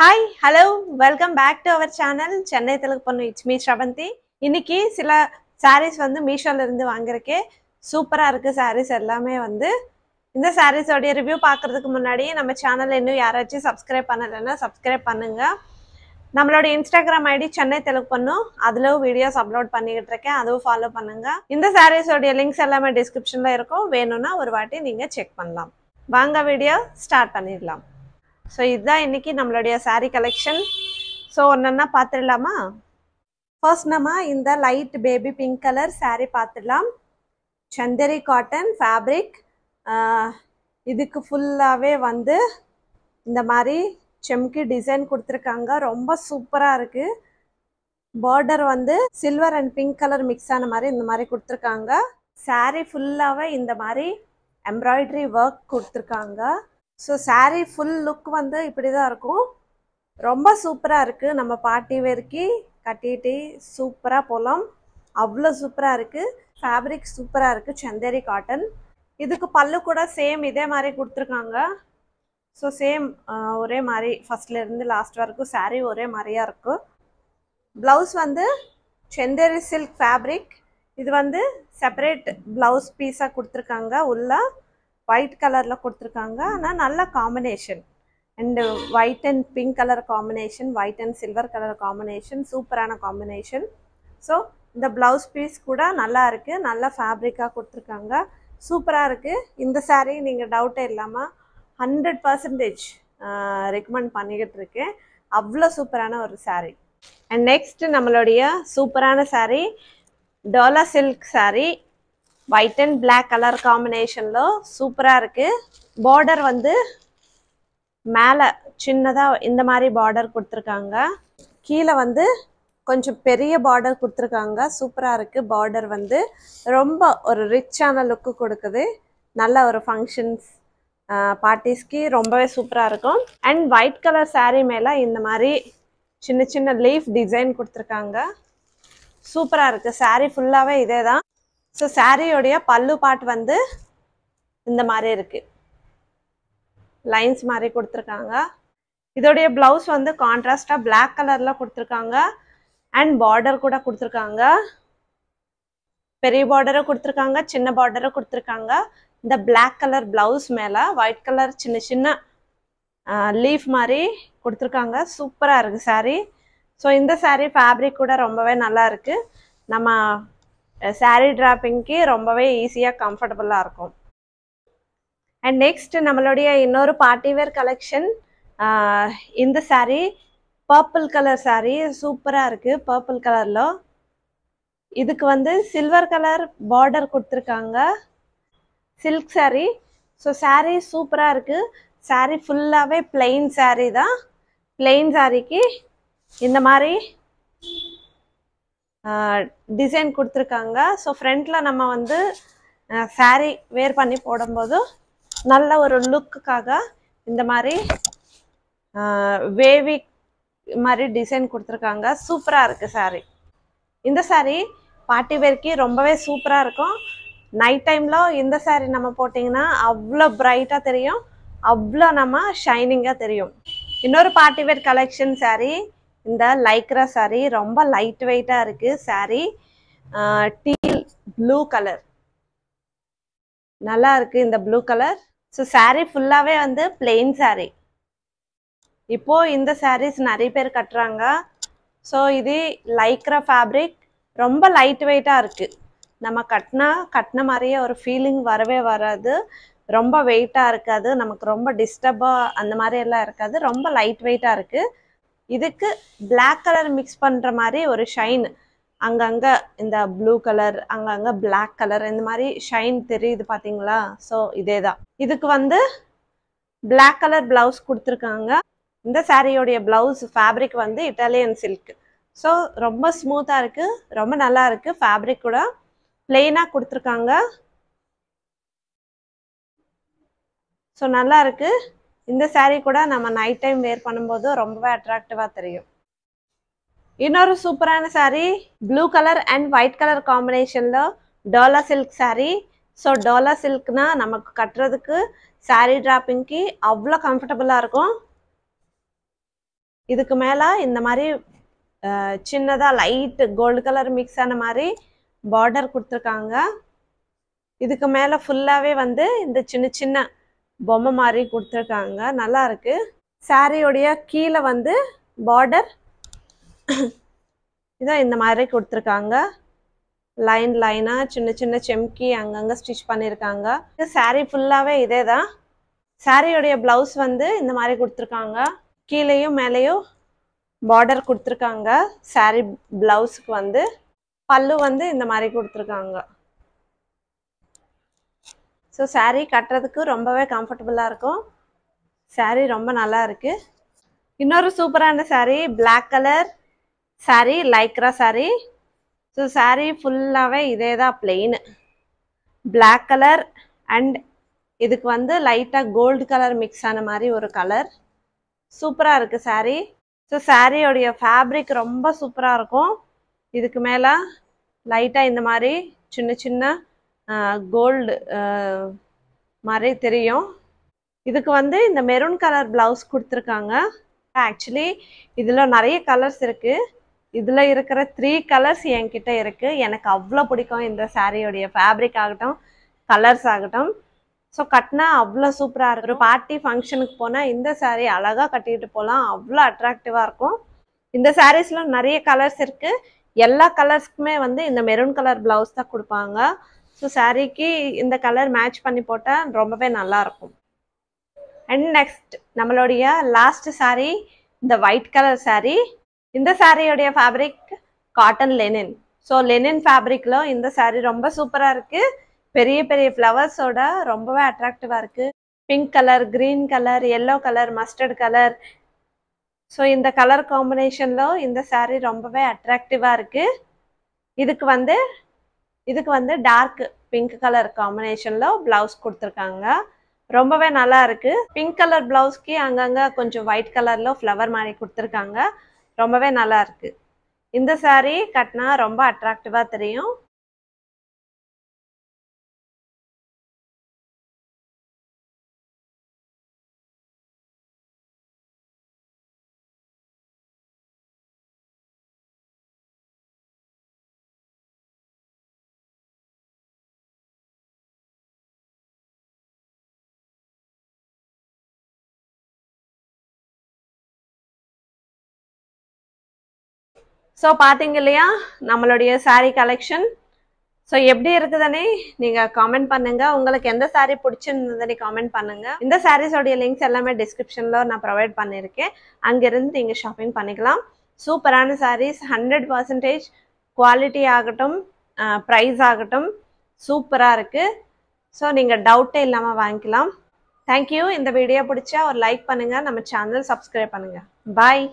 Hi, hello, welcome back to our channel Chennai Telugu Ponnu. It's me Shravanti. இன்னைக்கு சில sarees வந்து மீஷோல இருந்து வாங்கிருக்கேன். சூப்பரா இருக்கு sarees எல்லாமே வந்து. இந்த sarees ஓட ரிவ்யூ பார்க்கிறதுக்கு முன்னாடி நம்ம சேனலை இன்னும் யாராச்சும் சப்ஸ்கிரைப் பண்ணலன்னா சப்ஸ்கிரைப் பண்ணுங்க. நம்மளோட Instagram ID Chennai Telugu Ponnu. அதுல வீடியோஸ் அப்லோட் பண்ணிட்டு இருக்கேன். அதுவும் ஃபாலோ பண்ணுங்க. இந்த sarees ஓட லிங்க்ஸ் எல்லாமே டிஸ்கிரிப்ஷன்ல இருக்கும். வேணும்னா ஒரு வாட்டி நீங்க செக் பண்ணலாம். வாங்க வீடியோ ஸ்டார்ட் பண்ணிடலாம். So இதுதான் இன்னைக்கு நம்மளுடைய saree collection. So ஒண்ணா பார்த்துடலாமா? First நம்ம இந்த light baby pink color saree பார்த்துடலாம். Chanderi cotton fabric. இதுக்கு ஃபுல்லாவே வந்து இந்த மாதிரி செம்கி டிசைன் கொடுத்திருக்காங்க. ரொம்ப சூப்பரா இருக்கு. border வந்து silver and pink color mix ஆன மாதிரி இந்த மாதிரி கொடுத்திருக்காங்க. saree ஃபுல்லாவே இந்த மாதிரி embroidery work கொடுத்திருக்காங்க. So saree full look வந்து இப்படிதான் இருக்கும். ரொம்ப சூப்பரா இருக்கு. நம்ம பார்ட்டி வேர்க்கு கட்டிட்டு சூப்பரா போலாம். அவ்வளவு சூப்பரா இருக்கு. ஃபேப்ரிக் சூப்பரா இருக்கு. சந்தேரி காட்டன். இதுக்கு பல்லு கூட சேம் இதே மாதிரி கொடுத்திருக்காங்க. So சேம் ஒரே மாதிரி ஃபர்ஸ்ட்ல இருந்து லாஸ்ட் வரைக்கும் saree ஒரே மாதிரியா இருக்கு. ப்ளவுஸ் வந்து சந்தேரி silk fabric. இது வந்து செப்பரேட் ப்ளவுஸ் பீஸா கொடுத்திருக்காங்க. உள்ள white கலர்ல கொடுத்திருக்காங்க. ஆனா நல்ல combination. And white and pink colour combination, white and silver colour combination, சூப்பரான காம்பினேஷன். ஸோ இந்த பிளவுஸ் பீஸ் கூட நல்லா இருக்கு. நல்ல ஃபேப்ரிக்கா கொடுத்திருக்காங்க. சூப்பரா இருக்கு. இந்த saree நீங்க டவுட்டே இல்லாம 100% ரெக்கமெண்ட் பண்ணிக்கிட்டு இருக்கேன். அவ்வளோ சூப்பரான ஒரு saree. அண்ட் நெக்ஸ்ட் நம்மளுடைய சூப்பரான saree Dola silk saree. white and black color combination lo சூப்பரா இருக்கு. border வந்து மேல சின்னதா இந்த மாதிரி border கொடுத்திருக்காங்க. கீழ வந்து கொஞ்சம் பெரிய border கொடுத்திருக்காங்க. சூப்பரா இருக்கு. border வந்து ரொம்ப ஒரு ரிச்சான லுக் கொடுக்குது. நல்ல ஒரு ஃபங்க்ஷன்ஸ் பார்ட்டிஸ்க்கு ரொம்பவே சூப்பரா இருக்கும். அண்ட் white color saree மேல இந்த மாதிரி சின்ன சின்ன லீஃப் டிசைன் கொடுத்திருக்காங்க. சூப்பரா இருக்கு. saree ஃபுல்லாவே இதேதான். ஸோ சாரியோடைய பல்லு பார்ட் வந்து இந்த மாதிரி இருக்கு. லைன்ஸ் மாதிரி கொடுத்துருக்காங்க. இதோடைய பிளவுஸ் வந்து கான்ட்ராஸ்டா பிளாக் கலர்ல கொடுத்துருக்காங்க. அண்ட் பார்டர் கூட கொடுத்துருக்காங்க. பெரிய பார்டரும் கொடுத்துருக்காங்க, சின்ன பார்டரும் கொடுத்துருக்காங்க. இந்த பிளாக் கலர் பிளவுஸ் மேல ஒயிட் கலர் சின்ன சின்ன லீஃப் மாதிரி கொடுத்துருக்காங்க. சூப்பரா இருக்கு saree. ஸோ இந்த saree ஃபேப்ரிக் கூட ரொம்பவே நல்லா இருக்கு. நம்ம saree டிராப்பிங்க்கு ரொம்பவே ஈஸியா கம்ஃபர்டபுளா இருக்கும். அண்ட் நெக்ஸ்ட் நம்மளுடைய இன்னொரு பார்ட்டி வேர் கலெக்ஷன். இந்த saree பர்பிள் கலர் saree சூப்பரா இருக்கு. பர்பிள் கலர்ல இதுக்கு வந்து சில்வர் கலர் பார்டர் கொடுத்திருக்காங்க. Silk saree. ஸோ saree சூப்பரா இருக்கு. saree ஃபுல்லாவே plain saree தான். plain சாரிக்கு இந்த மாதிரி டிசைன் கொடுத்துருக்காங்க. ஸோ ஃப்ரண்ட்ல நம்ம வந்து saree வேர் பண்ணி போடும்போது நல்ல ஒரு லுக்குக்காக இந்த மாதிரி வேவி மாதிரி டிசைன் கொடுத்துருக்காங்க. சூப்பரா இருக்கு saree. இந்த saree பார்ட்டி வேர்க்கு ரொம்பவே சூப்பரா இருக்கும். நைட் டைம்ல இந்த saree நம்ம போட்டிங்கன்னா அவ்வளோ பிரைட்டா தெரியும். அவ்வளோ நம்ம ஷைனிங்கா தெரியும். இன்னொரு பார்ட்டி வேர் கலெக்ஷன் saree இந்த லைக்ரா saree. ரொம்ப லைட் வெயிட்டா இருக்கு saree. டீல் ப்ளூ கலர் நல்லா இருக்கு. இந்த ப்ளூ கலர். ஸோ saree ஃபுல்லாவே வந்து பிளெயின் saree. இப்போ இந்த sarees நிறைய பேர் கட்டுறாங்க. ஸோ இது லைக்ரா ஃபேப்ரிக். ரொம்ப லைட் வெயிட்டா இருக்கு. நம்ம கட்டின மாதிரியே ஒரு ஃபீலிங் வரவே வராது. ரொம்ப வெயிட்டா இருக்காது. நமக்கு ரொம்ப டிஸ்டர்பா அந்த மாதிரி எல்லாம் இருக்காது. ரொம்ப லைட் வெயிட்டா இருக்கு. இதுக்கு பிளாக் கலர் மிக்ஸ் பண்ற மாதிரி ஒரு ஷைன் அங்கங்க இந்த ப்ளூ கலர் அங்கங்க பிளாக் கலர் இந்த மாதிரி ஷைன் தெரியுது பாத்தீங்களா? ஸோ இதேதான். இதுக்கு வந்து பிளாக் கலர் பிளவுஸ் கொடுத்துருக்காங்க. இந்த சாரியோடைய பிளவுஸ் ஃபேப்ரிக் வந்து இட்டாலியன் சில்க். ஸோ ரொம்ப ஸ்மூத்தா இருக்கு. ரொம்ப நல்லா இருக்கு. ஃபேப்ரிக் கூட பிளெயினா கொடுத்துருக்காங்க. ஸோ நல்லா இருக்கு. இந்த saree கூட நம்ம நைட் டைம் வேர் பண்ணும்போது ரொம்பவே அட்ராக்டிவா தெரியும். இன்னொரு சூப்பரான saree blue colour and white colour காம்பினேஷன்ல dola silk saree. So dola சில்க்னா நமக்கு கட்டுறதுக்கு saree டிராப்பிங்க்கு அவ்வளோ கம்ஃபர்டபுளா இருக்கும். இதுக்கு மேலே இந்த மாதிரி சின்னதாக லைட் கோல்டு கலர் மிக்ஸ் ஆன மாதிரி பார்டர் கொடுத்துருக்காங்க. இதுக்கு மேலே ஃபுல்லாகவே வந்து இந்த சின்ன சின்ன பொம்மை மாதிரி கொடுத்துருக்காங்க. நல்லா இருக்கு. சாரியோடைய கீழே வந்து பார்டர் இதான் இந்த மாதிரி கொடுத்துருக்காங்க. லைன் லைனாக சின்ன சின்ன செம்கி அங்கங்கே ஸ்டிச் பண்ணியிருக்காங்க. சாரீ ஃபுல்லாகவே இதே தான். சாரியோடைய ப்ளவுஸ் வந்து இந்த மாதிரி கொடுத்துருக்காங்க. கீழேயும் மேலேயும் பார்டர் கொடுத்துருக்காங்க. சாரீ ப்ளவுஸுக்கு வந்து பல்லு வந்து இந்த மாதிரி கொடுத்துருக்காங்க. ஸோ சாரீ கட்டுறதுக்கு ரொம்பவே கம்ஃபர்டபுளாக இருக்கும். சாரீ ரொம்ப நல்லா இருக்கு. இன்னொரு சூப்பரான sari black colour sari, Lycra sari. So sari ஃபுல்லாகவே இதே தான், பிளெயின் பிளாக் கலர் அண்ட் இதுக்கு வந்து லைட்டாக கோல்டு கலர் மிக்ஸ் ஆன மாதிரி ஒரு கலர். சூப்பராக இருக்குது சாரீ. ஸோ சாரியோடைய ஃபேப்ரிக் ரொம்ப சூப்பராக இருக்கும். இதுக்கு மேலே லைட்டாக இந்த மாதிரி சின்ன சின்ன கோல்டு மாதிரி தெரியும். இதுக்கு வந்து இந்த மெரூன் கலர் ப்ளவுஸ் கொடுத்துருக்காங்க. ஆக்சுவலி இதில் நிறைய கலர்ஸ் இருக்குது. இதில் இருக்கிற 3 கலர்ஸ் என்கிட்ட இருக்குது. எனக்கு அவ்வளோ பிடிக்கும் இந்த சாரியோடைய ஃபேப்ரிக் ஆகட்டும், கலர்ஸ் ஆகட்டும். ஸோ கட்டினா அவ்வளோ சூப்பராக இருக்கும். ஒரு பார்ட்டி ஃபங்க்ஷனுக்கு போனால் இந்த சாரீ அழகாக கட்டிட்டு போகலாம். அவ்வளோ அட்ராக்டிவாக இருக்கும். இந்த சாரீஸில் நிறைய கலர்ஸ் இருக்குது. எல்லா கலர்ஸ்க்குமே வந்து இந்த மெரூன் கலர் ப்ளவுஸ் தான் கொடுப்பாங்க. ஸோ சாரீக்கு இந்த கலர் மேட்ச் பண்ணி போட்டால் ரொம்பவே நல்லாயிருக்கும். அண்ட் நெக்ஸ்ட் நம்மளுடைய லாஸ்ட் சாரீ இந்த ஒயிட் கலர் சாரீ. இந்த சாரியோடைய fabric cotton linen. So linen ஃபேப்ரிக்கில் இந்த சாரீ ரொம்ப சூப்பராக இருக்குது. பெரிய பெரிய ஃப்ளவர்ஸோட ரொம்பவே அட்ராக்டிவாக இருக்குது. Pink colour, green colour, yellow colour, mustard colour. So இந்த கலர் காம்பினேஷனில் இந்த சாரீ ரொம்பவே அட்ராக்டிவாக இருக்குது. இதுக்கு வந்து டார்க் பிங்க் கலர் காம்பினேஷனில் ப்ளவுஸ் கொடுத்துருக்காங்க. ரொம்பவே நல்லா இருக்குது. பிங்க் கலர் ப்ளவுஸ்க்கு அங்கங்கே கொஞ்சம் ஒயிட் கலரில் ஃப்ளவர் மாதிரி கொடுத்துருக்காங்க. ரொம்பவே நல்லா இருக்குது. இந்த சாரீ கட்டினா ரொம்ப அட்ராக்டிவாக தெரியும். ஸோ பார்த்தீங்க இல்லையா நம்மளுடைய சாரீ கலெக்ஷன். ஸோ எப்படி இருக்குதுன்னே நீங்கள் காமெண்ட் பண்ணுங்கள். உங்களுக்கு எந்த சாரீ பிடிச்சிருந்ததுன்னு காமெண்ட் பண்ணுங்கள். இந்த சாரீஸோடைய லிங்க்ஸ் எல்லாமே டிஸ்கிரிப்ஷனில் நான் ப்ரொவைட் பண்ணியிருக்கேன். அங்கேருந்து நீங்கள் ஷாப்பிங் பண்ணிக்கலாம். சூப்பரான சாரீஸ், 100% குவாலிட்டி ஆகட்டும், ப்ரைஸ் ஆகட்டும் சூப்பராக இருக்குது. ஸோ நீங்கள் டவுட்டே இல்லாமல் வாங்கிக்கலாம். தேங்க்யூ. இந்த வீடியோ பிடிச்சா ஒரு லைக் பண்ணுங்கள். நம்ம சேனல் சப்ஸ்கிரைப் பண்ணுங்கள். பாய்.